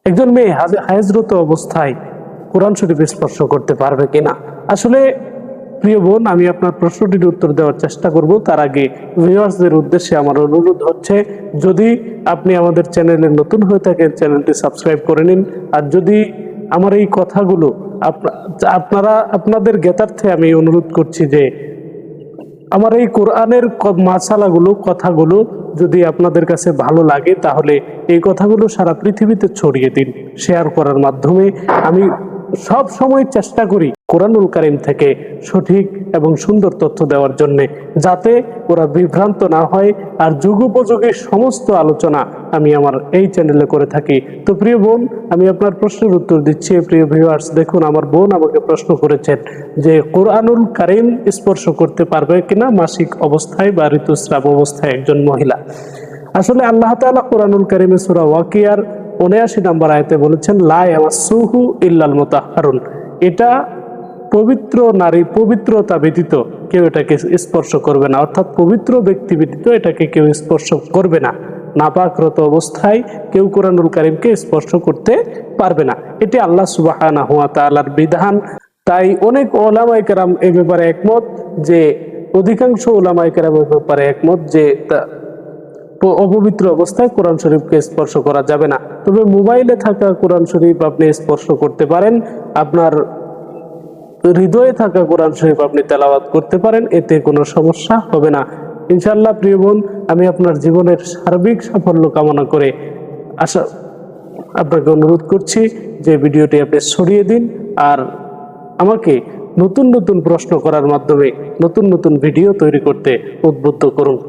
একজন মেয়ে হায়েজরত অবস্থায় কোরআন শরীফ স্পর্শ করতে পারবে কিনা? আসলে প্রিয় বোন, আমি আপনার প্রশ্নটির উত্তর দেওয়ার চেষ্টা করব। তার আগে ভিউয়ার্সদের উদ্দেশ্যে আমার অনুরোধ হচ্ছে, যদি আপনি আমাদের চ্যানেলে নতুন হয়ে থাকেন চ্যানেলটি সাবস্ক্রাইব করে নিন। আর যদি আমার এই কথাগুলো আপনাদের জ্ঞাতার্থে আমি অনুরোধ করছি যে আমার এই কোরআনের মাসালাগুলো, কথাগুলো যদি আপনাদের কাছে ভালো লাগে তাহলে এই কথাগুলো সারা পৃথিবীতে ছড়িয়ে দিন শেয়ার করার মাধ্যমে। আমি সব সময় চেষ্টা করি কোরআনুল কারীম থেকে সঠিক এবং সুন্দর তথ্য দেওয়ার জন্য, যাতে ওরা বিভ্রান্ত না হয়। আর যুগোপযোগী সমস্ত আলোচনা আমি আমার এই চ্যানেলে করে থাকি। তো প্রিয় বোন, আমি আপনার প্রশ্নের উত্তর দিচ্ছি। প্রিয় ভিউয়ার্স, দেখুন আমার বোন আমাকে প্রশ্ন করেছেন যে কোরআনুল কারীম স্পর্শ করতে পারবে কিনা মাসিক অবস্থায় বা ঋতুস্রাব অবস্থায় একজন মহিলা। আসলে আল্লাহ তাআলা কোরআনুল কারীমে সূরা ওয়াকিয়ার ৭৯ নম্বর আয়াতে বলেছেন, লা ইয়ামাসসুহু ইল্লাল মুতাহহারুন। এটা পবিত্র নারী, পবিত্রতা ব্যতীত কেউ এটাকে স্পর্শ করবে না, অর্থাৎ পবিত্র ব্যক্তি ব্যতীত এটাকে কেউ স্পর্শ করবে না। নাপাকরত অবস্থায় কেউ কোরআনুল কারীমকে স্পর্শ করতে পারবে না। এটি আল্লাহ সুবহানাহু ওয়া তাআলার বিধান। তাই অনেক উলামায়ে কেরাম এই ব্যাপারে একমত, যে অধিকাংশ উলামায়ে কেরাম এই ব্যাপারে একমত যে অপবিত্র অবস্থায় কোরআন শরীফকে স্পর্শ করা যাবে না। তবে মোবাইলে থাকা কোরআন শরীফ আপনি স্পর্শ করতে পারেন, আপনার হৃদয়ে থাকা কোরআন শরীফ আপনি তেলাওয়াত করতে পারেন, এতে কোনো সমস্যা হবে না ইনশাআল্লাহ। প্রিয় বোন, আমি আপনার জীবনের সার্বিক সাফল্য কামনা করে আপনাকে অনুরোধ করছি যে ভিডিওটি আপনি ছড়িয়ে দিন, আর আমাকে নতুন নতুন প্রশ্ন করার মাধ্যমে নতুন নতুন ভিডিও তৈরি করতে উদ্বুদ্ধ করুন।